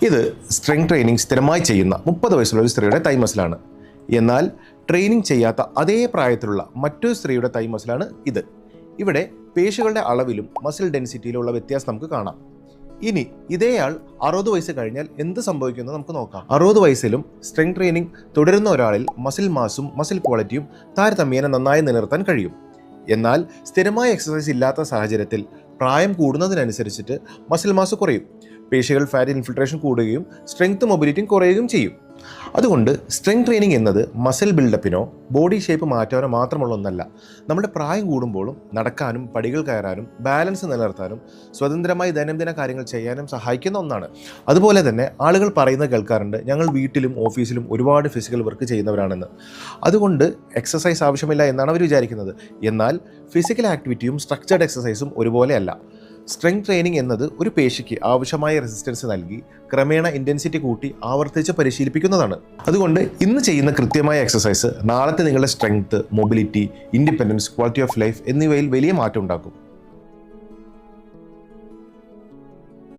ഇത് strength training സ്ഥിരമായി ചെയ്യുന്ന 30 വയസ്സുള്ള ഒരു സ്ത്രീയുടെ തൈ മസിലാണ്. എന്നാൽ ട്രെയിനിങ് ചെയ്യാത്ത അതേ പ്രായത്തിലുള്ള മറ്റൊരു സ്ത്രീയുടെ തൈ മസിലാണ് ഇത്. ഇവിടെ പേശികളുടെ അളവിലും മസിൽ ഡെൻസിറ്റിയിലുള്ള വ്യത്യാസം നമുക്ക് കാണാം. ഇനി ഇതേയാൾ 60 വയസ്സ് കഴിഞ്ഞാൽ എന്ത് സംഭവിക്കുമെന്ന് നമുക്ക് നോക്കാം. 60 വയസ്സിലും സ്ട്രെങ്ത് ട്രെയിനിങ് തുടരുന്ന ഒരാളിൽ മസിൽ മാസും മസിൽ ക്വാളിറ്റിയും താരതമ്യേന നന്നായി നിലനിർത്താൻ കഴിയും. എന്നാൽ സ്ഥിരമായ എക്സസൈസ് ഇല്ലാത്ത സാഹചര്യത്തിൽ പ്രായം കൂടുന്നതിനനുസരിച്ചിട്ട് മസിൽ മാസ് കുറയും, പേശികൾ ഫാറ്റ് ഇൻഫിൽട്രേഷൻ കൂടുകയും സ്ട്രെങ്ത് മൊബിലിറ്റിയും കുറയുകയും ചെയ്യും. അതുകൊണ്ട് സ്ട്രെങ്ത് ട്രെയിനിങ് എന്നത് മസിൽ ബിൽഡപ്പിനോ ബോഡി ഷേപ്പ് മാറ്റാനോ മാത്രമുള്ള ഒന്നല്ല. നമ്മുടെ പ്രായം കൂടുമ്പോഴും നടക്കാനും പടികൾ കയറാനും ബാലൻസ് നിലനിർത്താനും സ്വതന്ത്രമായി ദൈനംദിന കാര്യങ്ങൾ ചെയ്യാനും സഹായിക്കുന്ന ഒന്നാണ്. അതുപോലെ തന്നെ ആളുകൾ പറയുന്നത് കേൾക്കാറുണ്ട്, ഞങ്ങൾ വീട്ടിലും ഓഫീസിലും ഒരുപാട് ഫിസിക്കൽ വർക്ക് ചെയ്യുന്നവരാണെന്ന്. അതുകൊണ്ട് എക്സസൈസ് ആവശ്യമില്ല എന്നാണ് അവർ വിചാരിക്കുന്നത്. എന്നാൽ ഫിസിക്കൽ ആക്ടിവിറ്റിയും സ്ട്രക്ചേർഡ് എക്സസൈസും ഒരുപോലെയല്ല. സ്ട്രെങ്ത് ട്രെയിനിങ് എന്നത് ഒരു പേശിക്ക് ആവശ്യമായ റെസിസ്റ്റൻസ് നൽകി ക്രമേണ ഇൻറ്റൻസിറ്റി കൂട്ടി ആവർത്തിച്ച് പരിശീലിപ്പിക്കുന്നതാണ്. അതുകൊണ്ട് ഇന്ന് ചെയ്യുന്ന കൃത്യമായ എക്സസൈസ് നാളത്തെ നിങ്ങളുടെ strength, mobility, independence, quality of life എന്നിവയിൽ വലിയ മാറ്റം ഉണ്ടാക്കും.